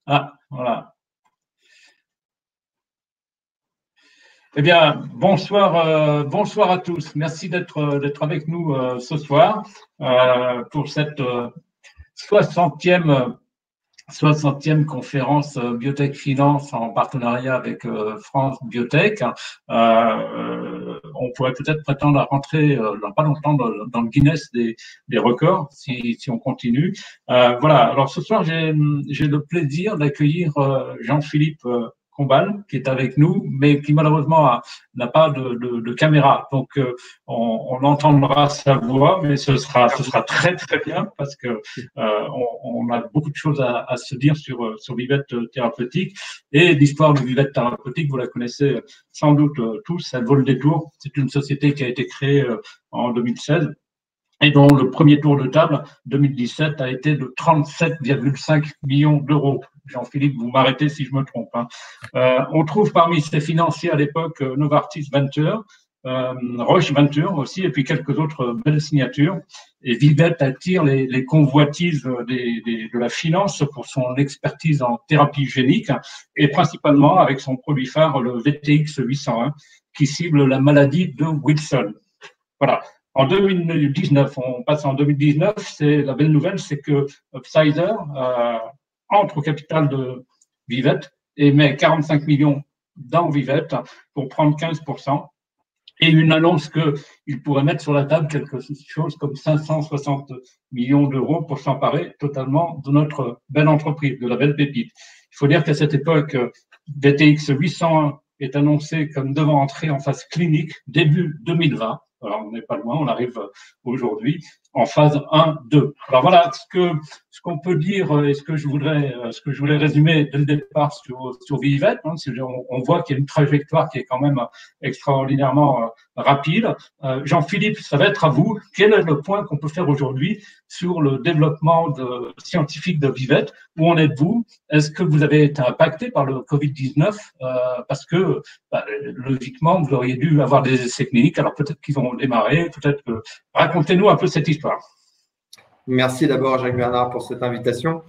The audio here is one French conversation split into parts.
Ah, voilà. Eh bien, bonsoir, bonsoir à tous. Merci d'être avec nous ce soir pour cette 60e 60e conférence Biotech Finance en partenariat avec France Biotech. On pourrait peut-être prétendre à rentrer dans pas longtemps dans le Guinness des records si on continue. Voilà. Alors ce soir, j'ai le plaisir d'accueillir Jean-Philippe Combal, qui est avec nous, mais qui malheureusement n'a pas de caméra. Donc on entendra sa voix, mais ce sera très très bien parce que on a beaucoup de choses à se dire sur Vivette Thérapeutique. Et l'histoire de Vivette Thérapeutique, vous la connaissez sans doute tous, elle vaut le détour. C'est une société qui a été créée en 2016 et dont le premier tour de table, 2017, a été de 37,5 millions d'euros. Jean-Philippe, vous m'arrêtez si je me trompe. On trouve parmi ces financiers à l'époque Novartis Venture, Roche Venture aussi, et puis quelques autres belles signatures. Et Vivette attire les convoitises de la finance pour son expertise en thérapie génique et principalement avec son produit phare, le VTX 801, qui cible la maladie de Wilson. Voilà. En 2019, on passe en 2019, c'est la belle nouvelle, c'est que Pfizer entre au capital de Vivette et met 45 millions dans Vivette pour prendre 15%. Et une annonce qu'il pourrait mettre sur la table quelque chose comme 560 millions d'euros pour s'emparer totalement de notre belle entreprise, de la belle pépite. Il faut dire qu'à cette époque, VTX 801 est annoncé comme devant entrer en phase clinique début 2020. Alors, on n'est pas loin, on arrive aujourd'hui en phase 1-2. Alors voilà ce qu'on peut dire et ce que je voulais résumer dès le départ sur Vivette. Hein, on voit qu'il y a une trajectoire qui est quand même extraordinairement rapide. Jean-Philippe, ça va être à vous. Quel est le point qu'on peut faire aujourd'hui sur le développement scientifique de Vivette? Où en êtes-vous? Est-ce que vous avez été impacté par le Covid-19 parce que logiquement, vous auriez dû avoir des essais cliniques. Alors peut-être qu'ils vont démarrer, peut-être que… Racontez-nous un peu cette histoire. Merci d'abord Jacques Bernard pour cette invitation.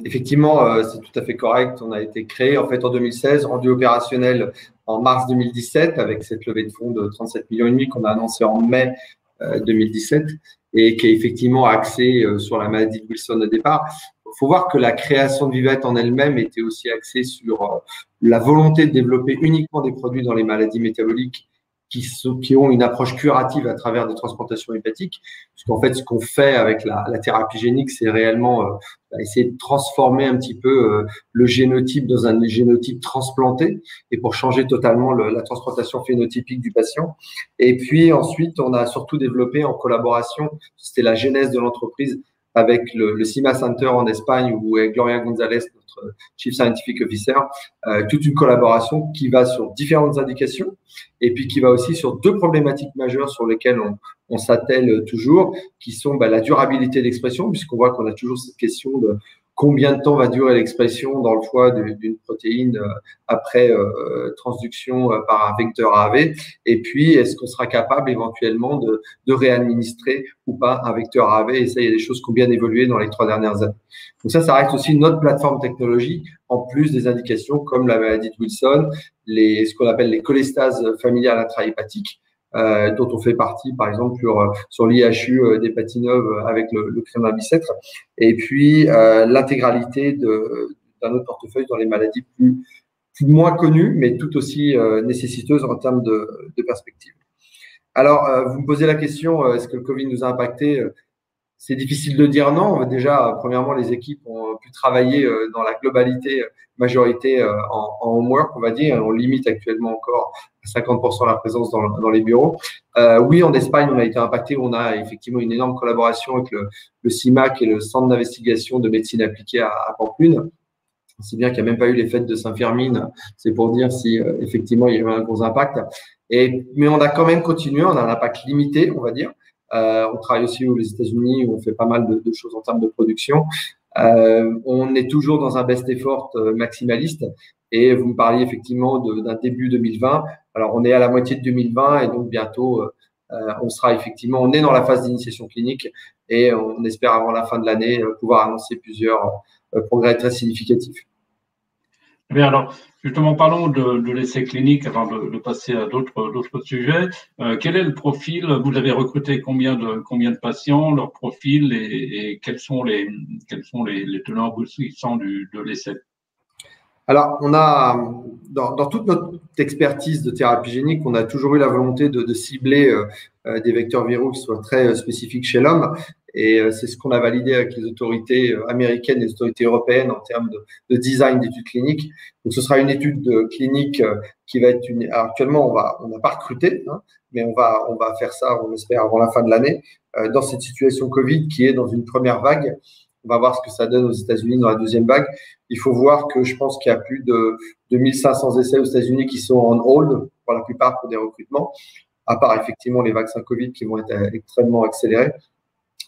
Effectivement, c'est tout à fait correct. On a été créé en fait en 2016, rendu opérationnel en mars 2017 avec cette levée de fonds de 37,5 millions qu'on a annoncé en mai 2017 et qui est effectivement axée sur la maladie de Wilson au départ. Il faut voir que la création de Vivette en elle-même était aussi axée sur la volonté de développer uniquement des produits dans les maladies métaboliques qui ont une approche curative à travers des transplantations hépatiques. Parce qu'en fait, ce qu'on fait avec la thérapie génique, c'est réellement essayer de transformer un petit peu le génotype dans un génotype transplanté et pour changer totalement la transplantation phénotypique du patient. Et puis ensuite, on a surtout développé en collaboration, c'était la genèse de l'entreprise, avec le CIMA Center en Espagne où est Gloria González, notre Chief Scientific Officer, toute une collaboration qui va sur différentes indications et puis qui va aussi sur deux problématiques majeures sur lesquelles on s'attelle toujours, qui sont la durabilité d'expression, puisqu'on voit qu'on a toujours cette question de combien de temps va durer l'expression dans le foie d'une protéine après transduction par un vecteur AAV, et puis est-ce qu'on sera capable éventuellement de réadministrer ou pas un vecteur AAV, et ça, il y a des choses qui ont bien évolué dans les 3 dernières années. Donc ça reste aussi notre plateforme technologie, en plus des indications comme la maladie de Wilson, ce qu'on appelle les cholestases familiales intrahépatiques, dont on fait partie, par exemple, sur l'IHU d'Hépatinov avec le crémin bicêtre, et puis l'intégralité d'un autre portefeuille dans les maladies plus moins connues, mais tout aussi nécessiteuses en termes de perspective. Alors, vous me posez la question, est-ce que le Covid nous a impacté? C'est difficile de dire non. Déjà, premièrement, les équipes ont pu travailler dans la globalité, majorité en homework, on va dire. On limite actuellement encore à 50% la présence dans les bureaux. Oui, en Espagne, on a été impacté. On a effectivement une énorme collaboration avec le CIMAC et le Centre d'investigation de médecine appliquée à Pamplune. C'est bien qu'il n'y a même pas eu les fêtes de Saint-Firmine. C'est pour dire si effectivement il y a eu un gros impact. Mais on a quand même continué. On a un impact limité, on va dire. On travaille aussi aux États-Unis où on fait pas mal de choses en termes de production. On est toujours dans un best effort maximaliste et vous me parliez effectivement d'un début 2020. Alors, on est à la moitié de 2020 et donc bientôt, on est dans la phase d'initiation clinique et on espère avant la fin de l'année pouvoir annoncer plusieurs progrès très significatifs. Bien, alors, justement, parlons de l'essai clinique avant de passer à d'autres sujets. Quel est le profil? Vous avez recruté combien de patients, leur profil et quels sont les tenants aboutissants de l'essai? Alors, on a, dans toute notre expertise de thérapie génique, on a toujours eu la volonté de cibler des vecteurs viraux qui soient très spécifiques chez l'homme. Et c'est ce qu'on a validé avec les autorités américaines et les autorités européennes en termes de design d'études cliniques. Donc, ce sera une étude clinique qui va être alors, actuellement, on n'a pas recruté, hein, mais on va faire ça, on espère, avant la fin de l'année, dans cette situation Covid qui est dans une première vague. On va voir ce que ça donne aux États-Unis dans la deuxième vague. Il faut voir que je pense qu'il y a plus de 2500 essais aux États-Unis qui sont en hold, pour la plupart pour des recrutements, à part effectivement les vaccins Covid qui vont être extrêmement accélérés.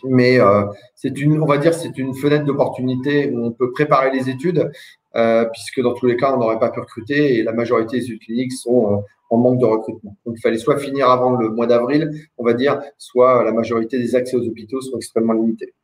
Mais on va dire, c'est une fenêtre d'opportunité où on peut préparer les études, puisque dans tous les cas, on n'aurait pas pu recruter et la majorité des études cliniques sont en manque de recrutement. Donc, il fallait soit finir avant le mois d'avril, on va dire, soit la majorité des accès aux hôpitaux sont extrêmement limités.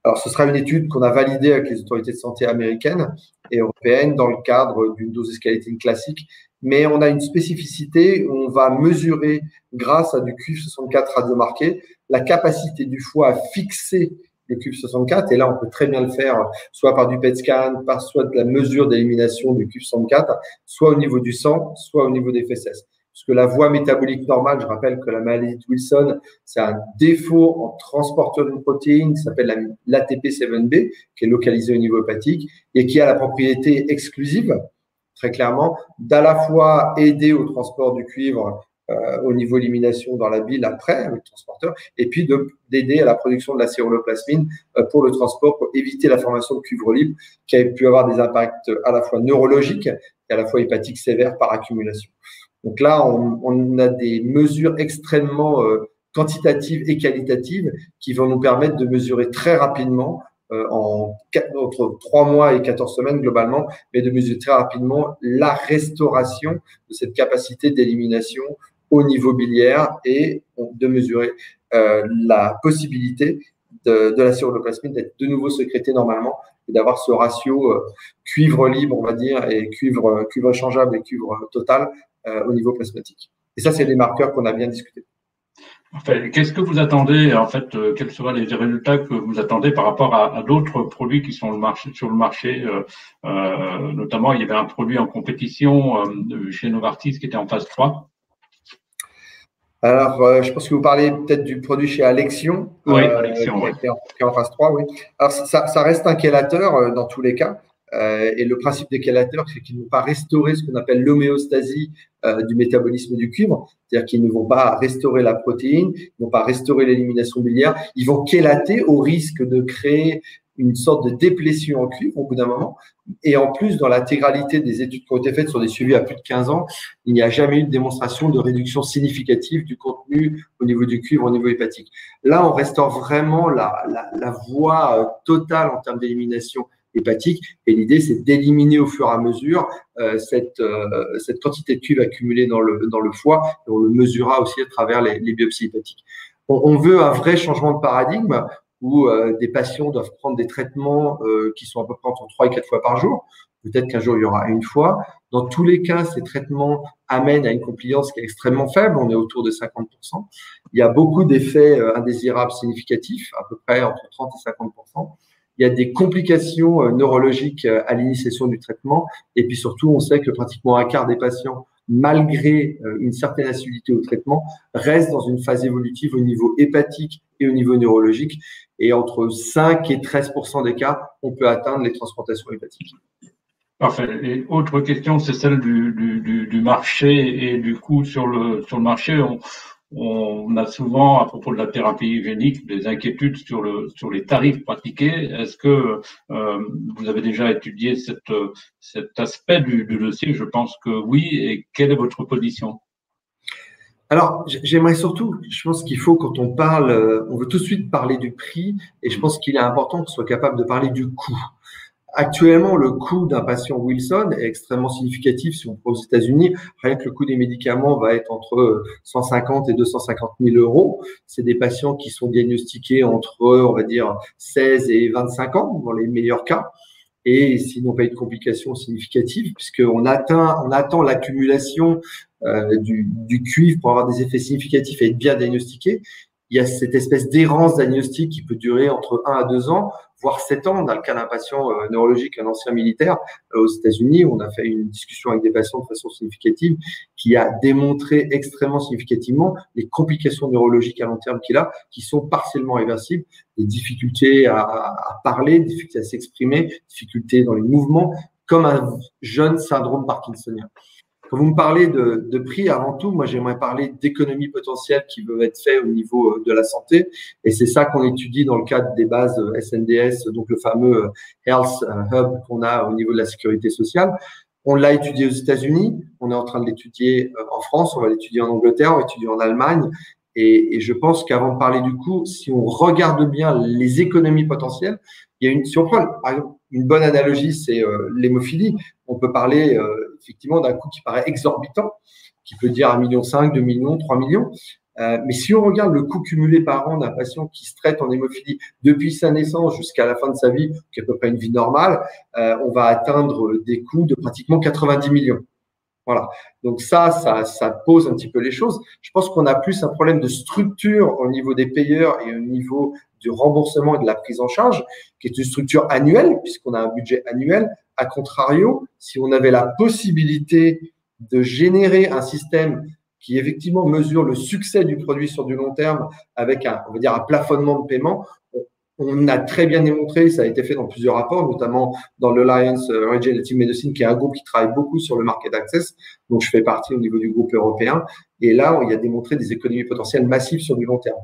Alors, ce sera une étude qu'on a validée avec les autorités de santé américaines et européennes dans le cadre d'une dose escalating classique. Mais on a une spécificité où on va mesurer, grâce à du QIV64 radiomarqué, la capacité du foie à fixer le QIV64. Et là, on peut très bien le faire soit par du PET scan, soit de la mesure d'élimination du QIV64, soit au niveau du sang, soit au niveau des fesses. Parce que la voie métabolique normale, je rappelle que la maladie de Wilson, c'est un défaut en transporteur d'une protéine qui s'appelle l'ATP7B, qui est localisé au niveau hépatique et qui a la propriété exclusive, très clairement, d'à la fois aider au transport du cuivre au niveau élimination dans la bile après, avec le transporteur, et puis d'aider à la production de la céruloplasmine pour le transport, pour éviter la formation de cuivre libre, qui a pu avoir des impacts à la fois neurologiques et à la fois hépatiques sévères par accumulation. Donc là, on a des mesures extrêmement quantitatives et qualitatives qui vont nous permettre de mesurer très rapidement, entre 3 mois et 14 semaines globalement, mais de mesurer très rapidement la restauration de cette capacité d'élimination au niveau biliaire et de mesurer la possibilité de la céruloplasmine d'être de nouveau sécrétée normalement et d'avoir ce ratio cuivre libre, on va dire, et cuivre échangeable et cuivre total au niveau plasmatique. Et ça, c'est des marqueurs qu'on a bien discutés. Enfin, qu'est-ce que vous attendez, en fait, quels seraient les résultats que vous attendez par rapport à d'autres produits qui sont sur le marché notamment, il y avait un produit en compétition chez Novartis qui était en phase 3. Alors, je pense que vous parlez peut-être du produit chez Alexion, oui, Alexion, qui est en phase 3, oui. Alors, ça reste un chélateur dans tous les cas. Et le principe des chélateurs, c'est qu'ils ne vont pas restaurer ce qu'on appelle l'homéostasie du métabolisme du cuivre, c'est-à-dire qu'ils ne vont pas restaurer la protéine, ils ne vont pas restaurer l'élimination biliaire, ils vont chélater au risque de créer une sorte de déplétion en cuivre au bout d'un moment. Et en plus, dans l'intégralité des études qui ont été faites sur des suivis à plus de 15 ans, il n'y a jamais eu de démonstration de réduction significative du contenu au niveau du cuivre, au niveau hépatique. Là, on restaure vraiment la voie totale en termes d'élimination hépatique. Et l'idée, c'est d'éliminer au fur et à mesure cette quantité de cuivre accumulée dans le foie. Et on le mesurera aussi à travers les biopsies hépatiques. On veut un vrai changement de paradigme où des patients doivent prendre des traitements qui sont à peu près entre 3 et 4 fois par jour. Peut-être qu'un jour, il y aura une fois. Dans tous les cas, ces traitements amènent à une compliance qui est extrêmement faible. On est autour de 50%. Il y a beaucoup d'effets indésirables significatifs, à peu près entre 30 et 50%. Il y a des complications neurologiques à l'initiation du traitement. Et puis surtout, on sait que pratiquement un quart des patients, malgré une certaine assiduité au traitement, restent dans une phase évolutive au niveau hépatique et au niveau neurologique. Et entre 5 et 13% des cas, on peut atteindre les transplantations hépatiques. Parfait. Et autre question, c'est celle du marché et du coût sur le marché. On a souvent, à propos de la thérapie génique, des inquiétudes sur les tarifs pratiqués. Est-ce que vous avez déjà étudié cet aspect du dossier? Je pense que oui. Et quelle est votre position? Alors, j'aimerais surtout, je pense qu'il faut, quand on parle, on veut tout de suite parler du prix, et je pense qu'il est important qu'on soit capable de parler du coût. Actuellement, le coût d'un patient Wilson est extrêmement significatif si on prend aux États-Unis. Rien que le coût des médicaments va être entre 150 et 250 000 euros. C'est des patients qui sont diagnostiqués entre, on va dire, 16 et 25 ans, dans les meilleurs cas. et s'ils n'ont pas eu de complications significatives, puisqu'on attend l'accumulation du cuivre pour avoir des effets significatifs et être bien diagnostiqué. Il y a cette espèce d'errance diagnostique qui peut durer entre 1 à 2 ans, voire 7 ans. On a le cas d'un patient neurologique, un ancien militaire aux États-Unis. On a fait une discussion avec des patients de façon significative qui a démontré extrêmement significativement les complications neurologiques à long terme qu'il a, qui sont partiellement réversibles, des difficultés à parler, des difficultés à s'exprimer, difficultés dans les mouvements, comme un jeune syndrome parkinsonien. Quand vous me parlez de prix, avant tout, moi, j'aimerais parler d'économies potentielles qui peuvent être faites au niveau de la santé. Et c'est ça qu'on étudie dans le cadre des bases SNDS, donc le fameux Health Hub qu'on a au niveau de la sécurité sociale. On l'a étudié aux États-Unis, on est en train de l'étudier en France, on va l'étudier en Angleterre, on va l'étudier en Allemagne. Et je pense qu'avant de parler du coût, si on regarde bien les économies potentielles, il y a si on prend, par exemple, une bonne analogie, c'est l'hémophilie. On peut parler effectivement d'un coût qui paraît exorbitant, qui peut dire 1,5 million, 2 millions, 3 millions. Mais si on regarde le coût cumulé par an d'un patient qui se traite en hémophilie depuis sa naissance jusqu'à la fin de sa vie, qui est à peu près une vie normale, on va atteindre des coûts de pratiquement 90 millions. Voilà. Donc ça pose un petit peu les choses. Je pense qu'on a plus un problème de structure au niveau des payeurs et au niveau du remboursement et de la prise en charge, qui est une structure annuelle, puisqu'on a un budget annuel. A contrario, si on avait la possibilité de générer un système qui effectivement mesure le succès du produit sur du long terme avec on va dire un plafonnement de paiement, on a très bien démontré, ça a été fait dans plusieurs rapports, notamment dans l'Alliance Regenerative Medicine, qui est un groupe qui travaille beaucoup sur le market access, dont je fais partie au niveau du groupe européen. Et là, il y a démontré des économies potentielles massives sur du long terme.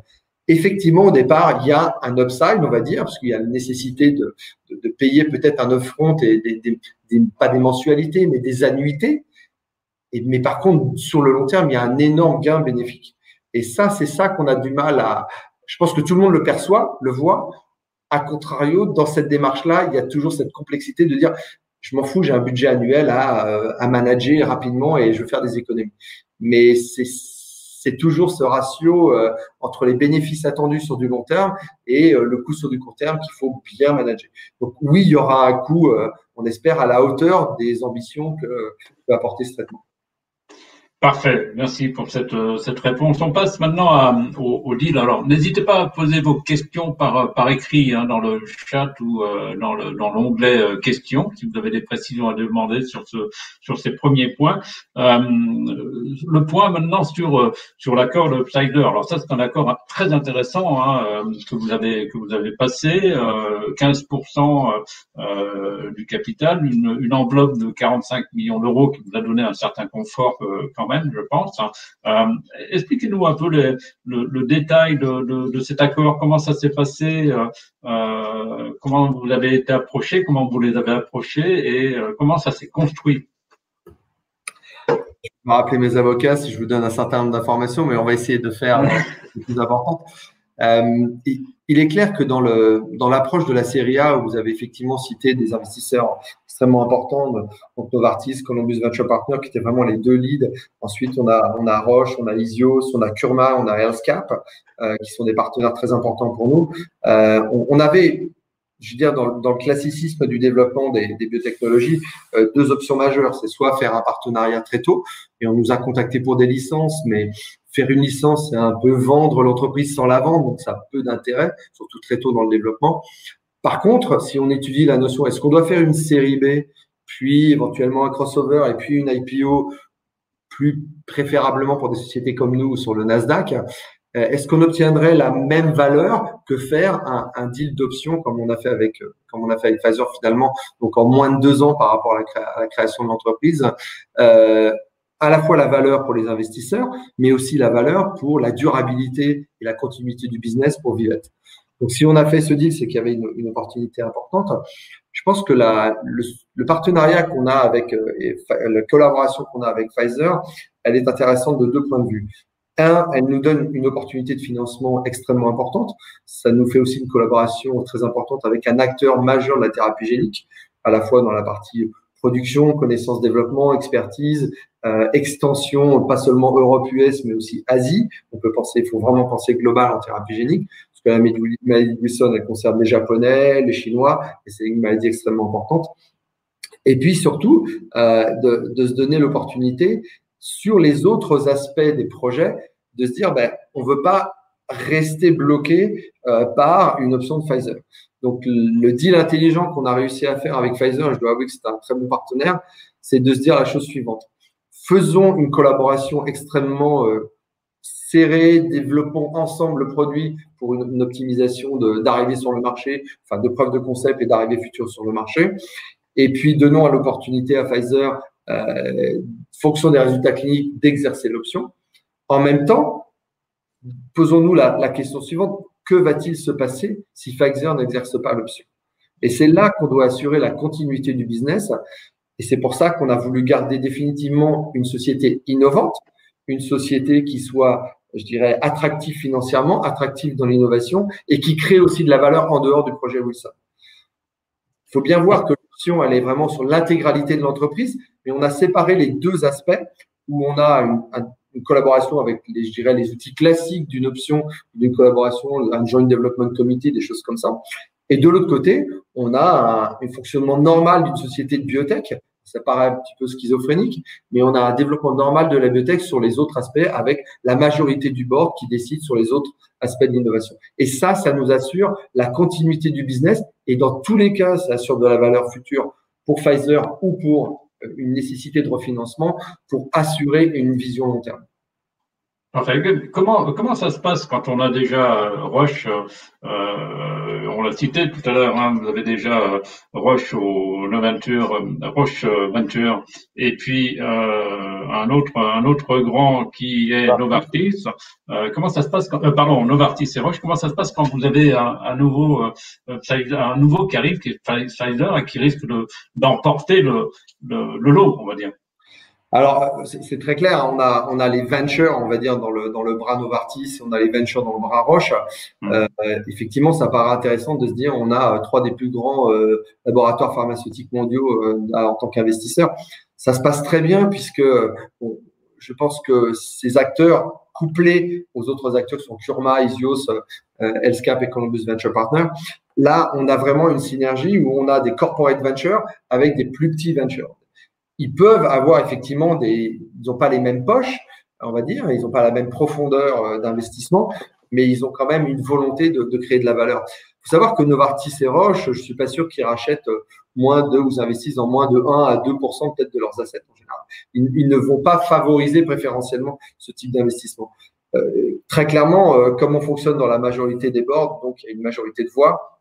Effectivement, au départ, il y a un upside, on va dire, parce qu'il y a la nécessité de payer peut-être un upfront et pas des mensualités, mais des annuités. Mais par contre, sur le long terme, il y a un énorme gain bénéfique. Et ça, c'est ça qu'on a du mal à… Je pense que tout le monde le perçoit, le voit. A contrario, dans cette démarche-là, il y a toujours cette complexité de dire je m'en fous, j'ai un budget annuel à manager rapidement et je veux faire des économies. Mais c'est toujours ce ratio entre les bénéfices attendus sur du long terme et le coût sur du court terme qu'il faut bien manager. Donc oui, il y aura un coût, on espère, à la hauteur des ambitions que peut apporter ce traitement. Parfait, merci pour cette réponse. On passe maintenant au deal. Alors, n'hésitez pas à poser vos questions par écrit dans le chat ou dans l'onglet questions, si vous avez des précisions à demander sur ces premiers points. Le point maintenant sur l'accord de Pfizer. Alors ça, c'est un accord très intéressant que vous avez passé, 15% du capital, une enveloppe de 45 millions d'euros qui vous a donné un certain confort quand même, je pense. Expliquez-nous un peu le détail de cet accord, comment ça s'est passé, comment vous avez été approché, comment vous les avez approchés et comment ça s'est construit. Je vais rappeler mes avocats si je vous donne un certain nombre d'informations, mais on va essayer de faire le plus important. Il est clair que dans l'approche de la série A, où vous avez effectivement cité des investisseurs extrêmement importants, donc Novartis, Columbus Venture Partners, qui étaient vraiment les deux leads. Ensuite, on a Roche, on a Izios, on a Kurma, on a HealthCap, qui sont des partenaires très importants pour nous. On avait, je veux dire, dans le classicisme du développement des biotechnologies, deux options majeures. C'est soit faire un partenariat très tôt, et on nous a contactés pour des licences, mais faire une licence, c'est un peu vendre l'entreprise sans la vendre, donc ça a peu d'intérêt, surtout très tôt dans le développement. Par contre, si on étudie la notion, est-ce qu'on doit faire une série B, puis éventuellement un crossover et puis une IPO, plus préférablement pour des sociétés comme nous sur le Nasdaq, est-ce qu'on obtiendrait la même valeur que faire un deal d'option comme on a fait avec Pfizer finalement, donc en moins de 2 ans par rapport à la création de l'entreprise, à la fois la valeur pour les investisseurs, mais aussi la valeur pour la durabilité et la continuité du business pour Vivette. Donc, si on a fait ce deal, c'est qu'il y avait une opportunité importante. Je pense que le partenariat qu'on a avec, la collaboration qu'on a avec Pfizer, elle est intéressante de 2 points de vue. Elle nous donne une opportunité de financement extrêmement importante. Ça nous fait aussi une collaboration très importante avec un acteur majeur de la thérapie génique, à la fois dans la partie production, connaissance, développement, expertise, extension, pas seulement Europe, US, mais aussi Asie. Il faut vraiment penser global en thérapie génique. parce que la maladie de Wilson, elle concerne les Japonais, les Chinois, et c'est une maladie extrêmement importante. Et puis surtout, de se donner l'opportunité sur les autres aspects des projets, de se dire, on veut pas rester bloqué par une option de Pfizer. Donc, le deal intelligent qu'on a réussi à faire avec Pfizer, et je dois avouer que c'est un très bon partenaire, c'est de se dire la chose suivante. Faisons une collaboration extrêmement serrée, développons ensemble le produit pour une optimisation d'arrivée sur le marché, enfin de preuve de concept et d'arrivée future sur le marché. Et puis, donnons à l'opportunité à Pfizer, fonction des résultats cliniques, d'exercer l'option. En même temps, posons-nous la question suivante. Que va-t-il se passer si Pfizer n'exerce pas l'option? Et c'est là qu'on doit assurer la continuité du business. Et c'est pour ça qu'on a voulu garder définitivement une société innovante, une société qui soit, je dirais, attractive financièrement, attractive dans l'innovation et qui crée aussi de la valeur en dehors du projet Wilson. Il faut bien voir que l'option, elle est vraiment sur l'intégralité de l'entreprise, mais on a séparé les deux aspects où on a une collaboration avec, je dirais, les outils classiques d'une option, d'une collaboration, un joint development committee, des choses comme ça. Et de l'autre côté, on a un fonctionnement normal d'une société de biotech. Ça paraît un petit peu schizophrénique, mais on a un développement normal de la biotech sur les autres aspects avec la majorité du board qui décide sur les autres aspects de l'innovation. Et ça nous assure la continuité du business. Et dans tous les cas, ça assure de la valeur future pour Pfizer ou pour une nécessité de refinancement pour assurer une vision long terme. Enfin, comment ça se passe quand on a déjà Roche, on l'a cité tout à l'heure, hein, vous avez déjà Roche au Roche Venture, et puis un autre grand qui est Novartis. Comment ça se passe pardon, Novartis et Roche. Comment ça se passe quand vous avez un nouveau qui arrive, qui est Pfizer, et qui risque d'emporter le lot, on va dire? Alors, c'est très clair. On a les ventures, on va dire, dans le bras Novartis, on a les ventures dans le bras Roche. Effectivement, ça paraît intéressant de se dire, on a trois des plus grands laboratoires pharmaceutiques mondiaux en tant qu'investisseurs. Ça se passe très bien puisque je pense que ces acteurs, couplés aux autres acteurs qui sont Kurma, Isios, Healthcap et Columbus Venture Partners, là, on a vraiment une synergie où on a des corporate ventures avec des plus petits ventures. Ils peuvent avoir effectivement ils n'ont pas les mêmes poches, on va dire, ils n'ont pas la même profondeur d'investissement, mais ils ont quand même une volonté de créer de la valeur. Il faut savoir que Novartis et Roche, je suis pas sûr qu'ils rachètent moins de, ou investissent en moins de 1 à 2% peut-être de leurs assets en général. Ils ne vont pas favoriser préférentiellement ce type d'investissement. Très clairement, comme on fonctionne dans la majorité des boards, donc il y a une majorité de voix.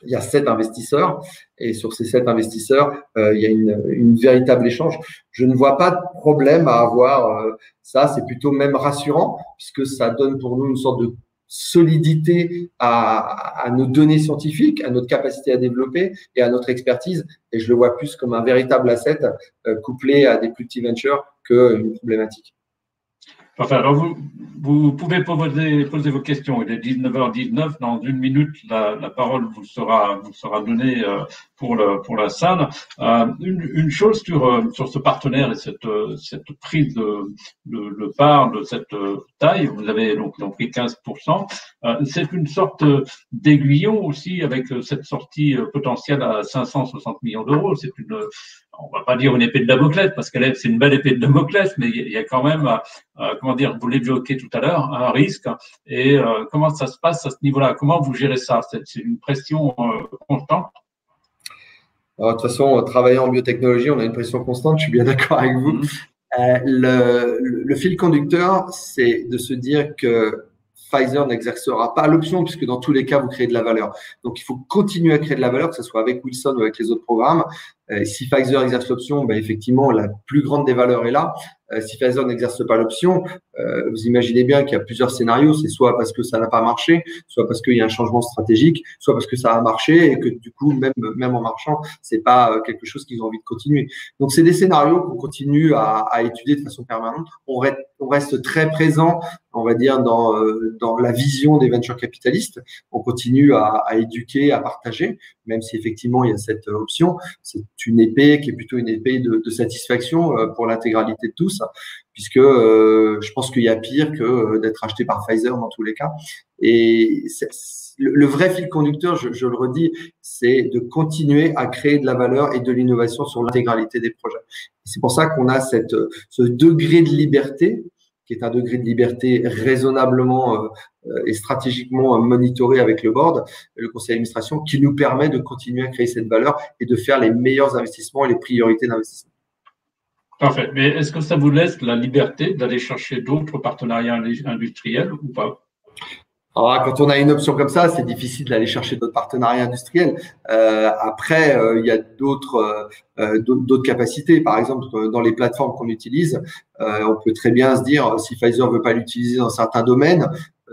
Il y a 7 investisseurs et sur ces 7 investisseurs, il y a une véritable échange. Je ne vois pas de problème à avoir ça. C'est plutôt même rassurant puisque ça donne pour nous une sorte de solidité à nos données scientifiques, à notre capacité à développer et à notre expertise. Et je le vois plus comme un véritable asset couplé à des plus petits ventures qu'une problématique. Enfin, alors vous pouvez poser vos questions. Il est 19h19. Dans une minute, la parole vous sera donnée pour la salle. Une chose sur ce partenaire et cette prise de part de cette taille, vous avez donc pris 15%. C'est une sorte d'aiguillon aussi avec cette sortie potentielle à 560 millions d'euros. C'est on va pas dire une épée de Damoclès parce c'est une belle épée de Damoclès, mais il y a quand même, comment dire, vous l'évoquez tout à l'heure, un risque. Et comment ça se passe à ce niveau-là? Comment vous gérez ça? C'est une pression constante? Alors, de toute façon, travaillant en biotechnologie, on a une pression constante. Je suis bien d'accord avec vous. Le fil conducteur, c'est de se dire que Pfizer n'exercera pas l'option puisque dans tous les cas, vous créez de la valeur. Donc, il faut continuer à créer de la valeur, que ce soit avec Wilson ou avec les autres programmes. Si Pfizer exerce l'option, effectivement, la plus grande des valeurs est là. Si Pfizer n'exerce pas l'option, vous imaginez bien qu'il y a plusieurs scénarios. C'est soit parce que ça n'a pas marché, soit parce qu'il y a un changement stratégique, soit parce que ça a marché et que du coup, même en marchant, c'est pas quelque chose qu'ils ont envie de continuer. Donc, c'est des scénarios qu'on continue à étudier de façon permanente. On reste très présent, on va dire, dans la vision des venture capitalistes. On continue à éduquer, à partager, même si effectivement il y a cette option. C'est une épée qui est plutôt une épée de satisfaction pour l'intégralité de tous, puisque je pense qu'il y a pire que d'être acheté par Pfizer dans tous les cas. Et le vrai fil conducteur, je le redis, c'est de continuer à créer de la valeur et de l'innovation sur l'intégralité des projets. C'est pour ça qu'on a ce degré de liberté, qui est un degré de liberté raisonnablement et stratégiquement monitoré avec le board, le conseil d'administration, qui nous permet de continuer à créer cette valeur et de faire les meilleurs investissements et les priorités d'investissement. Parfait. Mais est-ce que ça vous laisse la liberté d'aller chercher d'autres partenariats industriels ou pas? Alors, quand on a une option comme ça, c'est difficile d'aller chercher d'autres partenariats industriels. Après, il y a d'autres capacités. Par exemple, dans les plateformes qu'on utilise, on peut très bien se dire, si Pfizer veut pas l'utiliser dans certains domaines,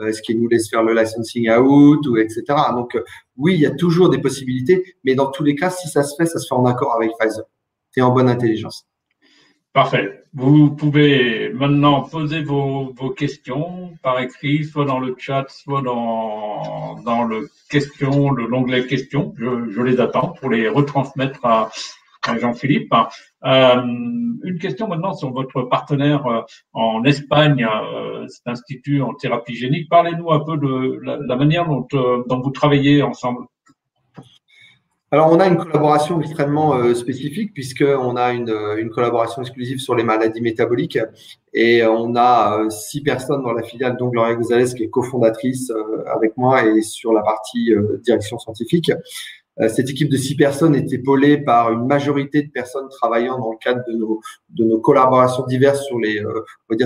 est-ce qu'il nous laisse faire le licensing out ou etc. Donc, oui, il y a toujours des possibilités, mais dans tous les cas, si ça se fait en accord avec Pfizer. C'est en bonne intelligence. Parfait. Vous pouvez maintenant poser vos questions par écrit, soit dans le chat, soit dans l'onglet questions. Je les attends pour les retransmettre à Jean-Philippe. Une question maintenant sur votre partenaire en Espagne, cet institut en thérapie génique. Parlez-nous un peu de la manière dont vous travaillez ensemble. Alors, on a une collaboration extrêmement spécifique puisqu'on a une collaboration exclusive sur les maladies métaboliques et on a 6 personnes dans la filiale, dont Gloria Gonzalez qui est cofondatrice avec moi et sur la partie direction scientifique. Cette équipe de 6 personnes est épaulée par une majorité de personnes travaillant dans le cadre de nos collaborations diverses sur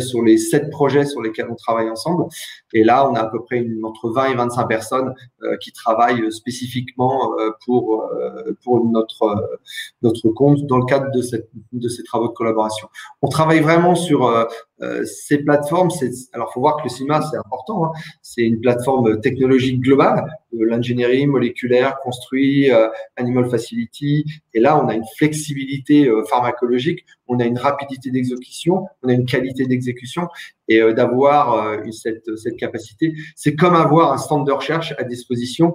sur les 7 projets sur lesquels on travaille ensemble. Et là, on a à peu près entre 20 et 25 personnes qui travaillent spécifiquement pour notre compte dans le cadre de ces travaux de collaboration. On travaille vraiment sur ces plateformes. Alors, faut voir que le CIMA, c'est important, hein. C'est une plateforme technologique globale de l'ingénierie moléculaire, construit, animal facility. Et là, on a une flexibilité pharmacologique, on a une rapidité d'exécution, on a une qualité d'exécution. Et d'avoir cette capacité, c'est comme avoir un centre de recherche à disposition,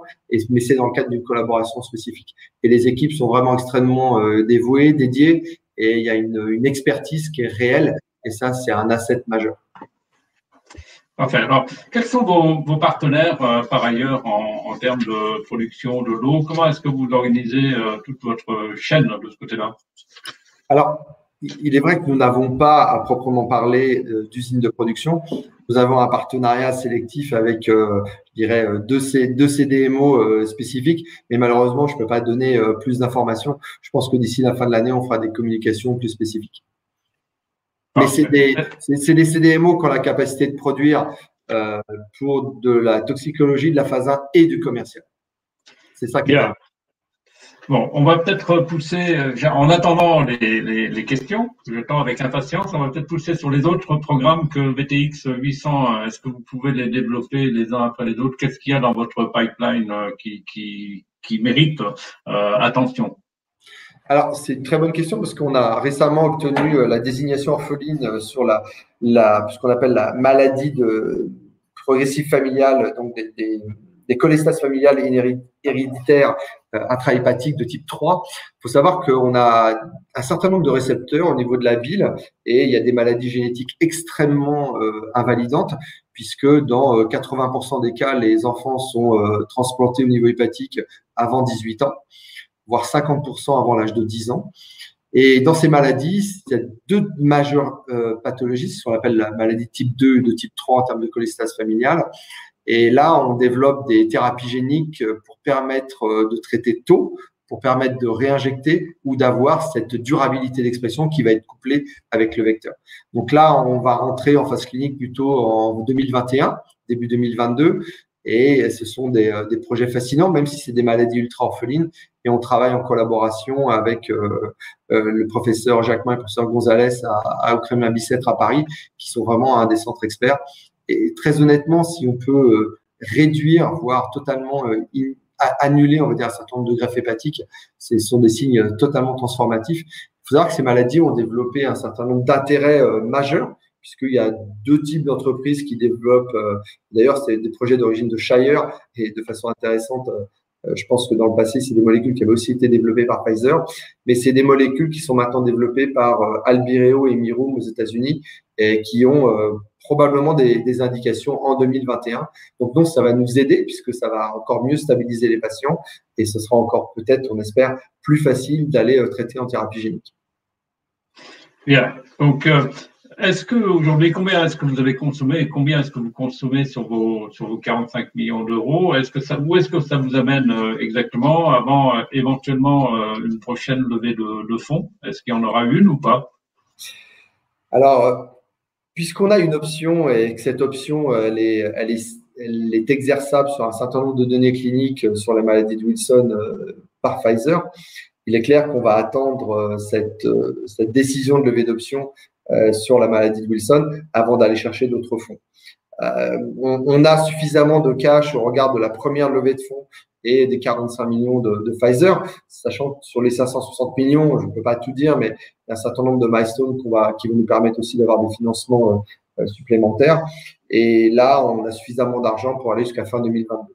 mais c'est dans le cadre d'une collaboration spécifique. Et les équipes sont vraiment extrêmement dévouées, dédiées, et il y a une expertise qui est réelle. Et ça, c'est un asset majeur. Enfin, alors, quels sont vos partenaires par ailleurs en termes de production de l'eau? Comment est-ce que vous organisez toute votre chaîne de ce côté-là? Alors, il est vrai que nous n'avons pas à proprement parler d'usine de production. Nous avons un partenariat sélectif avec, je dirais, deux CDMO spécifiques, mais malheureusement, je ne peux pas donner plus d'informations. Je pense que d'ici la fin de l'année, on fera des communications plus spécifiques. Mais c'est des CDMO qui ont la capacité de produire pour de la toxicologie, de la phase 1 et du commercial. C'est ça qui est bien. Bon, on va peut-être pousser, en attendant les questions, j'attends avec impatience, on va peut-être pousser sur les autres programmes que VTX 800. Est-ce que vous pouvez les développer les uns après les autres? Qu'est-ce qu'il y a dans votre pipeline qui mérite attention? Alors, c'est une très bonne question parce qu'on a récemment obtenu la désignation orpheline sur ce qu'on appelle la maladie progressive familiale, donc des cholestases familiales héréditaires intrahépatiques de type 3. Il faut savoir qu'on a un certain nombre de récepteurs au niveau de la bile et il y a des maladies génétiques extrêmement invalidantes puisque dans 80% des cas, les enfants sont transplantés au niveau hépatique avant 18 ans, voire 50% avant l'âge de 10 ans. Et dans ces maladies, il y a 2 majeures pathologies, ce qu'on appelle la maladie type 2 et de type 3 en termes de cholestase familiale. Et là, on développe des thérapies géniques pour permettre de traiter tôt, pour permettre de réinjecter ou d'avoir cette durabilité d'expression qui va être couplée avec le vecteur. Donc là, on va rentrer en phase clinique plutôt en 2021, début 2022. Et ce sont des projets fascinants, même si c'est des maladies ultra-orphelines. Et on travaille en collaboration avec le professeur Jacquemin et le professeur Gonzalez à Aucrem-la-Bicêtre à Paris, qui sont vraiment un des centres experts. Et très honnêtement, si on peut réduire, voire totalement annuler, on va dire, un certain nombre de greffes hépatiques, ce sont des signes totalement transformatifs. Il faut savoir que ces maladies ont développé un certain nombre d'intérêts majeurs, puisqu'il y a 2 types d'entreprises qui développent, d'ailleurs, c'est des projets d'origine de Shire, et de façon intéressante, Je pense que dans le passé, c'est des molécules qui avaient aussi été développées par Pfizer, mais c'est des molécules qui sont maintenant développées par Albireo et Mirum aux États-Unis et qui ont probablement des indications en 2021. Donc, ça va nous aider puisque ça va encore mieux stabiliser les patients et ce sera encore peut-être, on espère, plus facile d'aller traiter en thérapie génique. Bien. Donc, est-ce que aujourd'hui, combien est-ce que vous avez consommé et combien est-ce que vous consommez sur vos 45 millions d'euros? Où est-ce que ça vous amène exactement avant éventuellement une prochaine levée de fonds? Est-ce qu'il y en aura une ou pas? Alors, puisqu'on a une option et que cette option, elle est exerçable sur un certain nombre de données cliniques sur la maladie de Wilson par Pfizer, il est clair qu'on va attendre cette décision de levée d'option sur la maladie de Wilson avant d'aller chercher d'autres fonds. On a suffisamment de cash au regard de la première levée de fonds et des 45 millions de Pfizer, sachant que sur les 560 millions, je ne peux pas tout dire, mais il y a un certain nombre de milestones qui vont nous permettre aussi d'avoir des financements supplémentaires. Et là, on a suffisamment d'argent pour aller jusqu'à fin 2022.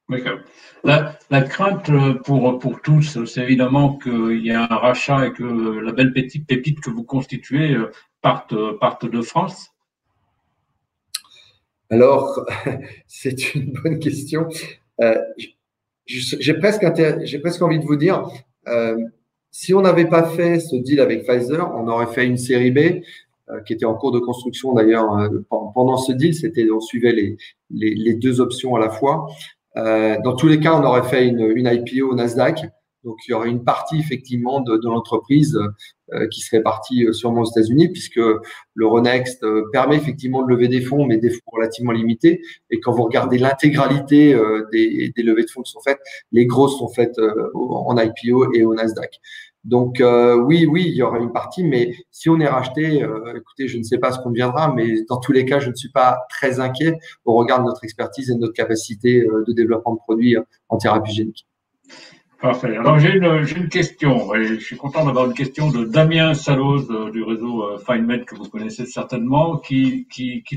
D'accord. La crainte pour tous, c'est évidemment qu'il y a un rachat et que la belle petite pépite que vous constituez parte de France. Alors, c'est une bonne question. J'ai presque envie de vous dire, si on n'avait pas fait ce deal avec Pfizer, on aurait fait une série B qui était en cours de construction d'ailleurs. Pendant ce deal, on suivait les deux options à la fois. Dans tous les cas, on aurait fait une IPO au Nasdaq. Donc, il y aurait une partie effectivement de l'entreprise qui serait partie sûrement aux États-Unis, puisque l'Euronext permet effectivement de lever des fonds, mais des fonds relativement limités. Et quand vous regardez l'intégralité des levées de fonds qui sont faites, les grosses sont faites en IPO et au Nasdaq. Donc oui, il y aura une partie, mais si on est racheté, écoutez, je ne sais pas ce qu'on deviendra, mais dans tous les cas, je ne suis pas très inquiet au regard de notre expertise et de notre capacité de développement de produits en thérapie génique. Parfait. Alors j'ai une question. Et je suis content d'avoir une question de Damien Saloz du réseau FindMed que vous connaissez certainement, qui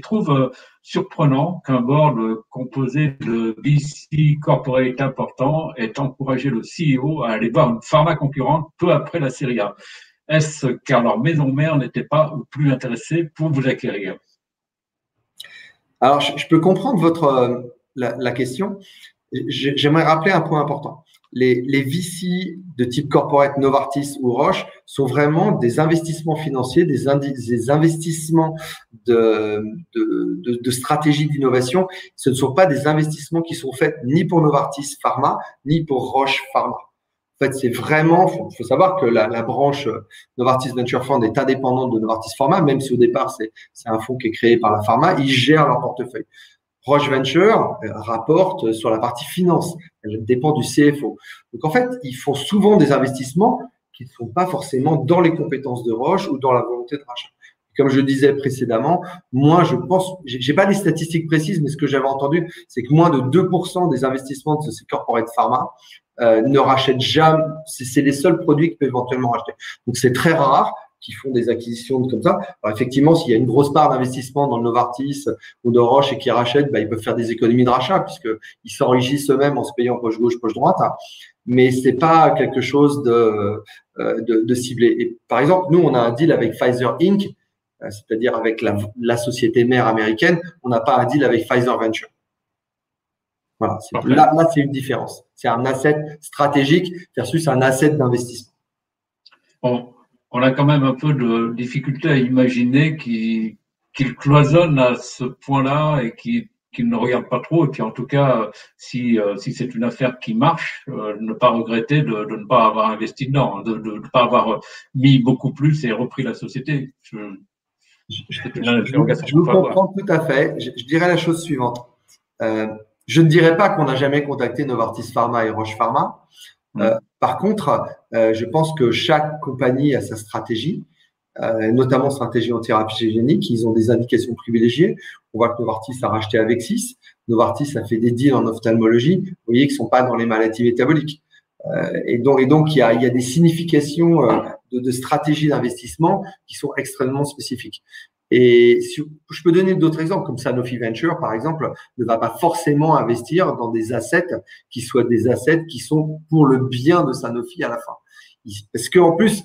trouve surprenant qu'un board composé de VC corporate importants ait encouragé le CEO à aller voir une pharma concurrente peu après la série A. Est-ce car leur maison mère n'était pas ou plus intéressée pour vous acquérir? Alors je peux comprendre la question. J'aimerais rappeler un point important. Les VC de type corporate Novartis ou Roche sont vraiment des investissements financiers, des investissements de stratégie d'innovation. Ce ne sont pas des investissements qui sont faits ni pour Novartis Pharma, ni pour Roche Pharma. En fait, c'est vraiment, faut savoir que la branche Novartis Venture Fund est indépendante de Novartis Pharma, même si au départ, c'est un fonds qui est créé par la pharma. Ils gèrent leur portefeuille. Roche Venture rapporte sur la partie finance. Elle dépend du CFO. Donc, en fait, ils font souvent des investissements qui ne sont pas forcément dans les compétences de Roche ou dans la volonté de rachat. Comme je disais précédemment, moi, je pense, j'ai pas les statistiques précises, mais ce que j'avais entendu, c'est que moins de 2% des investissements de ces corporate pharma ne rachètent jamais. C'est les seuls produits qu'ils peuvent éventuellement racheter. Donc, c'est très rare qui font des acquisitions comme ça. Alors, effectivement, s'il y a une grosse part d'investissement dans le Novartis ou de Roche et qui rachètent, ils peuvent faire des économies de rachat puisqu'ils s'enrichissent eux-mêmes en se payant poche gauche, poche droite. Hein. Mais c'est pas quelque chose de ciblé. Et par exemple, nous, on a un deal avec Pfizer Inc., c'est-à-dire avec la société mère américaine. On n'a pas un deal avec Pfizer Venture. Voilà. Là, c'est une différence. C'est un asset stratégique versus un asset d'investissement. On a quand même un peu de difficulté à imaginer qu'il cloisonne à ce point-là et qu'il ne regarde pas trop. Et puis en tout cas, si c'est une affaire qui marche, ne pas regretter de ne pas avoir investi dedans, de ne pas avoir mis beaucoup plus et repris la société. Je vous comprends tout à fait. Je dirais la chose suivante. Je ne dirais pas qu'on n'a jamais contacté Novartis Pharma et Roche Pharma. Par contre, je pense que chaque compagnie a sa stratégie, notamment stratégie en thérapie génique. Ils ont des indications privilégiées. On voit que Novartis a racheté Avexis. Novartis a fait des deals en ophtalmologie. Vous voyez qu'ils ne sont pas dans les maladies métaboliques. Et donc il y a des significations de stratégie d'investissement qui sont extrêmement spécifiques. Et je peux donner d'autres exemples, comme Sanofi Venture, par exemple, ne va pas forcément investir dans des assets qui soient des assets qui sont pour le bien de Sanofi à la fin. Parce qu'en plus,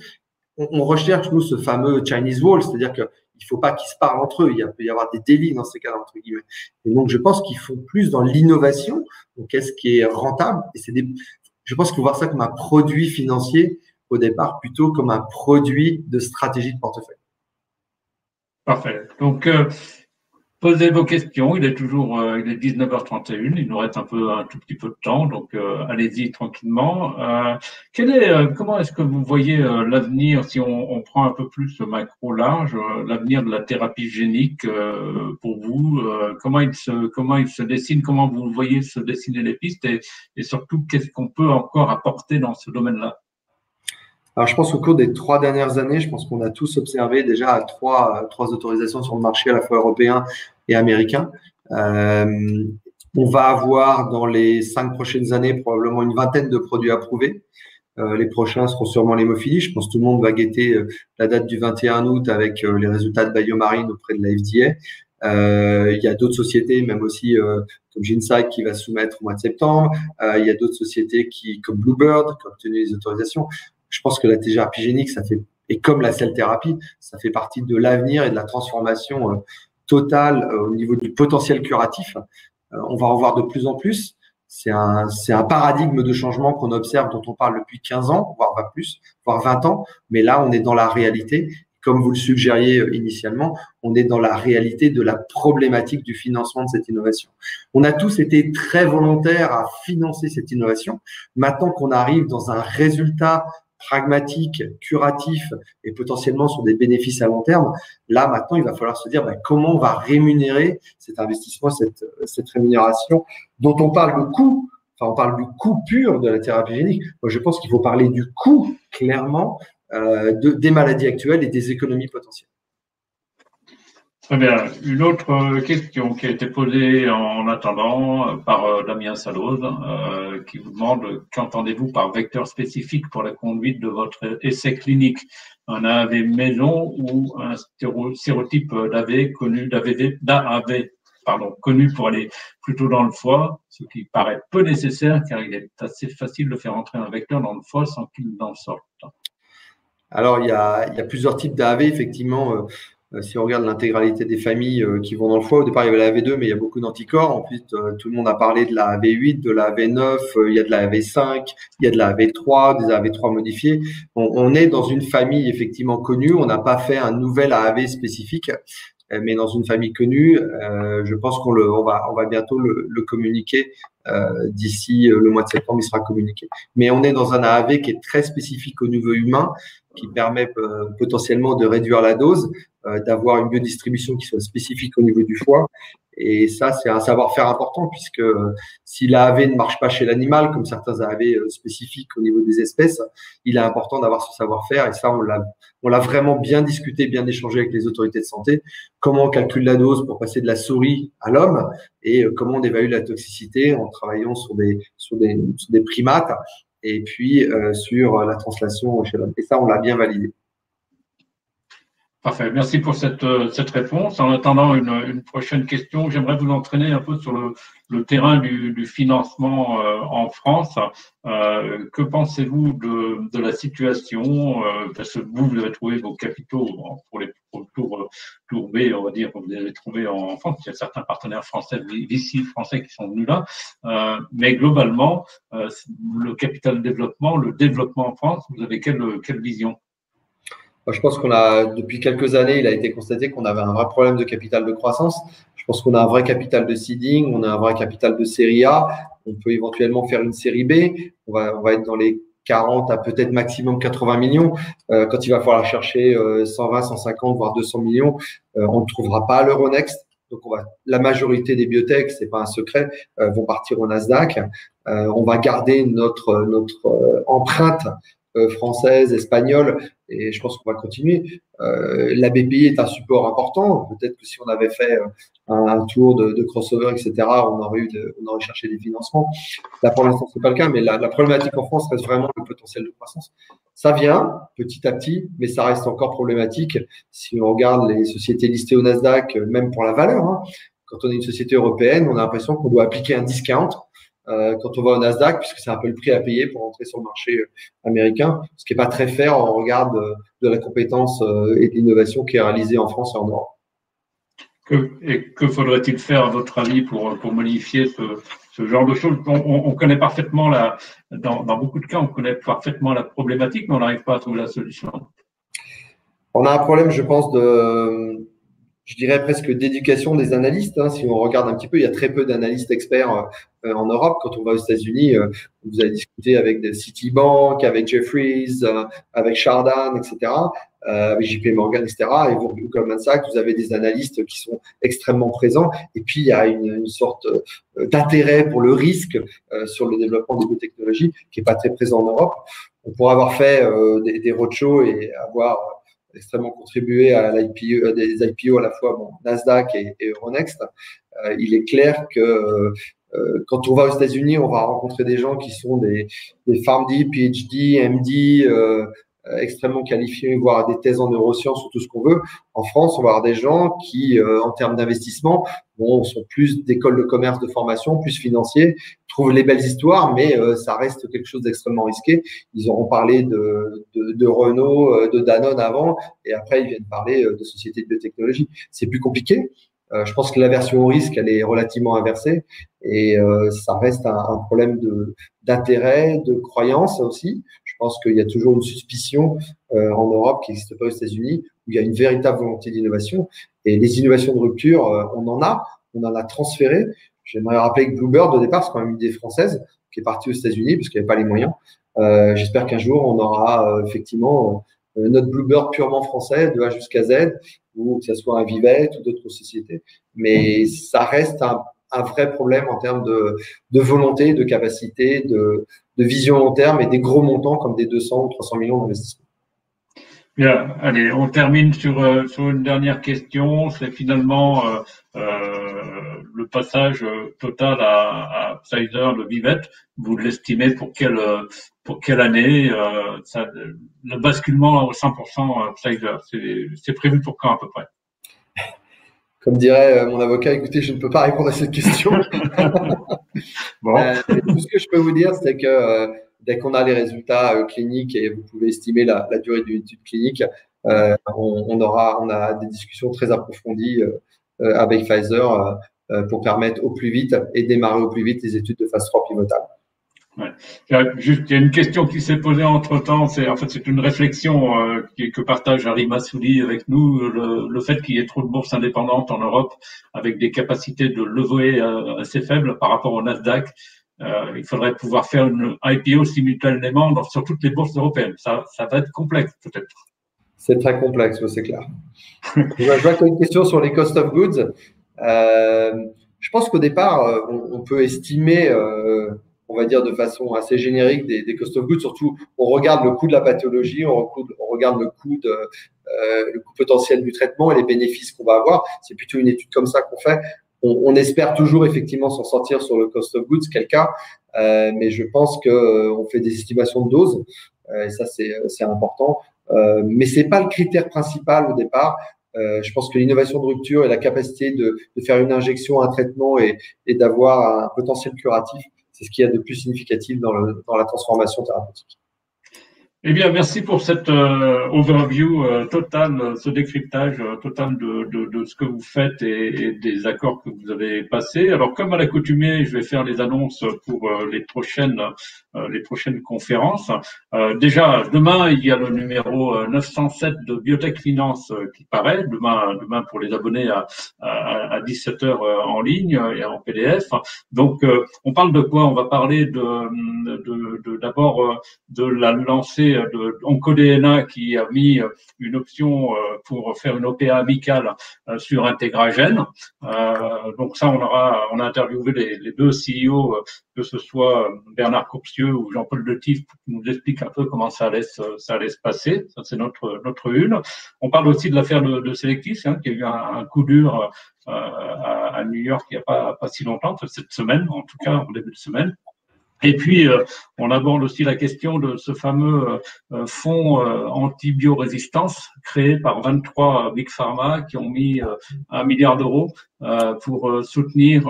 on recherche, nous, ce fameux Chinese Wall, c'est-à-dire qu'il ne faut pas qu'ils se parlent entre eux. Il peut y avoir des délits dans ces cas-là, entre guillemets. Et donc, je pense qu'ils font plus dans l'innovation. Donc, qu'est-ce qui est rentable? Et je pense qu'il faut voir ça comme un produit financier au départ, plutôt comme un produit de stratégie de portefeuille. Parfait. Donc, posez vos questions. Il est 19h31. Il nous reste un tout petit peu de temps. Donc, allez-y tranquillement. Comment est-ce que vous voyez l'avenir, si on prend un peu plus le macro large, l'avenir de la thérapie génique pour vous? Comment il se dessine? Comment vous voyez se dessiner les pistes? Et surtout, qu'est-ce qu'on peut encore apporter dans ce domaine-là? Alors, je pense qu'au cours des 3 dernières années, je pense qu'on a tous observé déjà trois autorisations sur le marché, à la fois européen et américain. On va avoir dans les 5 prochaines années probablement une vingtaine de produits approuvés. Les prochains seront sûrement l'hémophilie. Je pense que tout le monde va guetter la date du 21 août avec les résultats de BioMarin auprès de la FDA. Il y a d'autres sociétés, même aussi comme Ginside qui va soumettre au mois de septembre. Il y a d'autres sociétés comme Bluebird qui ont obtenu les autorisations. Je pense que la thérapie génique, et comme la cell thérapie, ça fait partie de l'avenir et de la transformation totale au niveau du potentiel curatif. On va en voir de plus en plus. C'est un paradigme de changement qu'on observe, dont on parle depuis 15 ans, voire pas plus, voire 20 ans. Mais là, on est dans la réalité. Comme vous le suggériez initialement, on est dans la réalité de la problématique du financement de cette innovation. On a tous été très volontaires à financer cette innovation. Maintenant qu'on arrive dans un résultat pragmatique, curatif et potentiellement sur des bénéfices à long terme, là maintenant il va falloir se dire comment on va rémunérer cet investissement, cette rémunération dont on parle le coût. Enfin, on parle du coût pur de la thérapie génique. Moi, je pense qu'il faut parler du coût clairement des maladies actuelles et des économies potentielles. Très bien. Une autre question qui a été posée en attendant par Damien Saloz, qui vous demande qu'entendez-vous par vecteur spécifique pour la conduite de votre essai clinique? Un AAV maison ou un sérotype d'AAV connu pour aller plutôt dans le foie, ce qui paraît peu nécessaire car il est assez facile de faire entrer un vecteur dans le foie sans qu'il en sorte. Alors, il y a plusieurs types d'AAV, effectivement. Si on regarde l'intégralité des familles qui vont dans le foie, au départ, il y avait la AV2, mais il y a beaucoup d'anticorps. Ensuite, tout le monde a parlé de la AV8, de la AV9, il y a de la AV5, il y a de la AV3, des AV3 modifiés. On est dans une famille effectivement connue. On n'a pas fait un nouvel AAV spécifique, mais dans une famille connue. Je pense qu'on va bientôt le communiquer. D'ici le mois de septembre, il sera communiqué. Mais on est dans un AAV qui est très spécifique au niveau humain, qui permet potentiellement de réduire la dose, d'avoir une biodistribution qui soit spécifique au niveau du foie. Et ça, c'est un savoir-faire important puisque si l'AAV ne marche pas chez l'animal, comme certains AAV spécifiques au niveau des espèces, il est important d'avoir ce savoir-faire. Et ça, on l'a vraiment bien discuté, bien échangé avec les autorités de santé. Comment on calcule la dose pour passer de la souris à l'homme et comment on évalue la toxicité en travaillant sur des primates et puis sur la translation chez l'homme. Et ça, on l'a bien validé. Parfait. Merci pour cette réponse. En attendant une prochaine question, j'aimerais vous entraîner un peu sur le terrain du financement en France. Que pensez-vous de la situation? Parce que vous avez trouvé vos capitaux pour tour B, on va dire, vous les avez trouvés en France. Il y a certains partenaires français, VC français qui sont venus là. Mais globalement, le capital développement, le développement en France, vous avez quelle vision? Je pense depuis quelques années, il a été constaté qu'on avait un vrai problème de capital de croissance. Je pense qu'on a un vrai capital de seeding, on a un vrai capital de série A. On peut éventuellement faire une série B. On va être dans les 40 à peut-être maximum 80 millions. Quand il va falloir chercher 120, 150, voire 200 millions, on ne trouvera pas à l'Euronext. Donc, la majorité des biotech, c'est pas un secret, vont partir au Nasdaq. On va garder notre empreinte française, espagnole, et je pense qu'on va continuer. La BPI est un support important. Peut-être que si on avait fait un tour de crossover, etc., on aurait cherché des financements. Là, pour l'instant, c'est pas le cas, mais la problématique en France reste vraiment le potentiel de croissance. Ça vient petit à petit, mais ça reste encore problématique. Si on regarde les sociétés listées au Nasdaq, même pour la valeur, hein, quand on est une société européenne, on a l'impression qu'on doit appliquer un discount quand on va au Nasdaq, puisque c'est un peu le prix à payer pour entrer sur le marché américain, ce qui n'est pas très fair en regard de la compétence et de l'innovation qui est réalisée en France et en Europe. Que faudrait-il faire, à votre avis, pour modifier ce genre de choses? On connaît parfaitement dans beaucoup de cas, on connaît parfaitement la problématique, mais on n'arrive pas à trouver la solution. On a un problème, je pense, je dirais presque d'éducation des analystes. Hein. Si on regarde un petit peu, il y a très peu d'analystes experts en Europe. Quand on va aux États-Unis, vous allez discuter avec Citibank, avec Jefferies, avec Chardan, etc., avec JP Morgan, etc. Et vous, Goldman Sachs, vous avez des analystes qui sont extrêmement présents. Et puis, il y a une sorte d'intérêt pour le risque sur le développement des biotechnologies qui est pas très présent en Europe. On pourrait avoir fait des roadshows et avoir extrêmement contribué à l'IPO, des IPO à la fois Nasdaq et Euronext. Il est clair que quand on va aux États-Unis, on va rencontrer des gens qui sont des PharmD, PhD, MD, extrêmement qualifiés, voire des thèses en neurosciences ou tout ce qu'on veut. En France, on va avoir des gens qui, en termes d'investissement, sont plus d'écoles de commerce, de formation, plus financiers, trouvent les belles histoires, mais ça reste quelque chose d'extrêmement risqué. Ils auront parlé de Renault, de Danone avant, et après ils viennent parler de sociétés de biotechnologie. C'est plus compliqué. Je pense que l'aversion au risque, elle est relativement inversée, et ça reste un problème d'intérêt, de croyance aussi. Je pense qu'il y a toujours une suspicion en Europe qui n'existe pas aux États-Unis, où il y a une véritable volonté d'innovation. Et les innovations de rupture, on en a transféré. J'aimerais rappeler que Bluebird, au départ, c'est quand même une idée française qui est partie aux États-Unis parce qu'il n'y avait pas les moyens. J'espère qu'un jour, on aura effectivement notre Bluebird purement français, de A jusqu'à Z, ou que ce soit un Vivet ou d'autres sociétés. Mais ça reste un vrai problème en termes de volonté, de capacité, de vision long terme et des gros montants comme des 200 ou 300 millions d'investissements. Bien, allez, on termine sur une dernière question. C'est finalement le passage total à Pfizer, le Vivet. Vous l'estimez pour quelle année le basculement au 100% Pfizer, c'est prévu pour quand à peu près? Comme dirait mon avocat, écoutez, je ne peux pas répondre à cette question. Bon. Tout ce que je peux vous dire, c'est que dès qu'on a les résultats cliniques et vous pouvez estimer la durée d'une étude clinique, on a des discussions très approfondies avec Pfizer pour permettre au plus vite et démarrer au plus vite les études de phase 3 pivotales. Ouais. Il y a une question qui s'est posée entre-temps, c'est une réflexion que partage Harry Massouli avec nous, le fait qu'il y ait trop de bourses indépendantes en Europe avec des capacités de levée assez faibles par rapport au Nasdaq. Il faudrait pouvoir faire une IPO simultanément sur toutes les bourses européennes. Ça va être complexe peut-être. C'est très complexe, c'est clair. Je vois que tu as une question sur les cost of goods. Je pense qu'au départ, on peut estimer on va dire de façon assez générique des cost of goods. Surtout, on regarde le coût de la pathologie, on regarde le coût potentiel du traitement et les bénéfices qu'on va avoir. C'est plutôt une étude comme ça qu'on fait. On espère toujours effectivement s'en sortir sur le cost of goods, quel cas, mais je pense qu'on fait des estimations de doses et ça c'est important. Mais c'est pas le critère principal au départ. Je pense que l'innovation de rupture et la capacité de faire une injection, un traitement et d'avoir un potentiel curatif, c'est ce qu'il y a de plus significatif dans la transformation thérapeutique. Eh bien, merci pour cette overview totale, ce décryptage total de ce que vous faites et des accords que vous avez passés. Alors, comme à l'accoutumée, je vais faire les annonces pour les prochaines conférences. Déjà, demain, il y a le numéro 907 de Biotech Finance qui paraît. Demain pour les abonnés à 17h en ligne et en PDF. Donc, on parle de quoi? On va parler d'abord de la lancée de OncoDNA qui a mis une option pour faire une OPA amicale sur Intégragène. Donc ça, on a interviewé les deux CEO, que ce soit Bernard Courcieux ou Jean-Paul Detif, pour qu'ils nous expliquent un peu comment ça allait se passer. Ça, c'est notre une. On parle aussi de l'affaire de Selectis, qui a eu un coup dur à New York il n'y a pas si longtemps, cette semaine, en tout cas, en début de semaine. Et puis, on aborde aussi la question de ce fameux fonds anti-biorésistance créé par 23 Big Pharma qui ont mis 1 milliard d'euros pour soutenir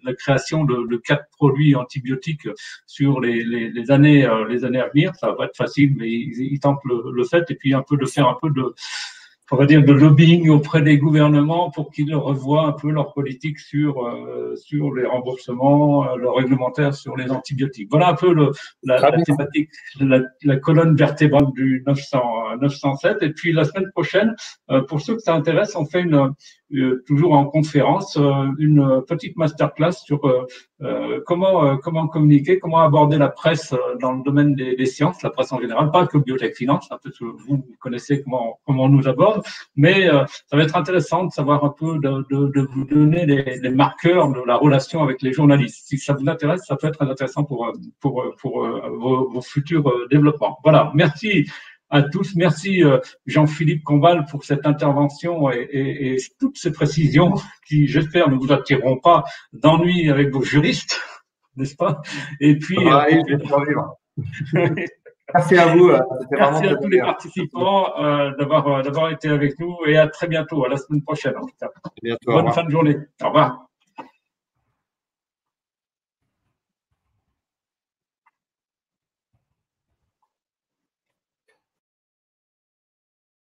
la création de 4 produits antibiotiques sur les années à venir. Ça va pas être facile, mais ils tentent le fait, et puis de faire un peu de, on va dire, de lobbying auprès des gouvernements pour qu'ils revoient un peu leur politique sur les remboursements, le réglementaire sur les antibiotiques. Voilà un peu la thématique, la colonne vertébrale du 907. Et puis la semaine prochaine, pour ceux que ça intéresse, on fait toujours en conférence, une petite masterclass sur comment communiquer, comment aborder la presse dans le domaine des sciences, la presse en général, pas que Biotech Finance, un peu que vous connaissez comment on nous aborde, mais ça va être intéressant de savoir un peu, de vous donner les marqueurs de la relation avec les journalistes. Si ça vous intéresse, ça peut être intéressant pour vos futurs développements. Voilà, merci à tous. Merci Jean-Philippe Combal pour cette intervention et toutes ces précisions qui, j'espère, ne vous attireront pas d'ennui avec vos juristes, n'est-ce pas? Et puis, merci à vous. Merci à tous les participants d'avoir été avec nous, et à très bientôt, à la semaine prochaine en tout cas. Bonne fin de journée. Au revoir.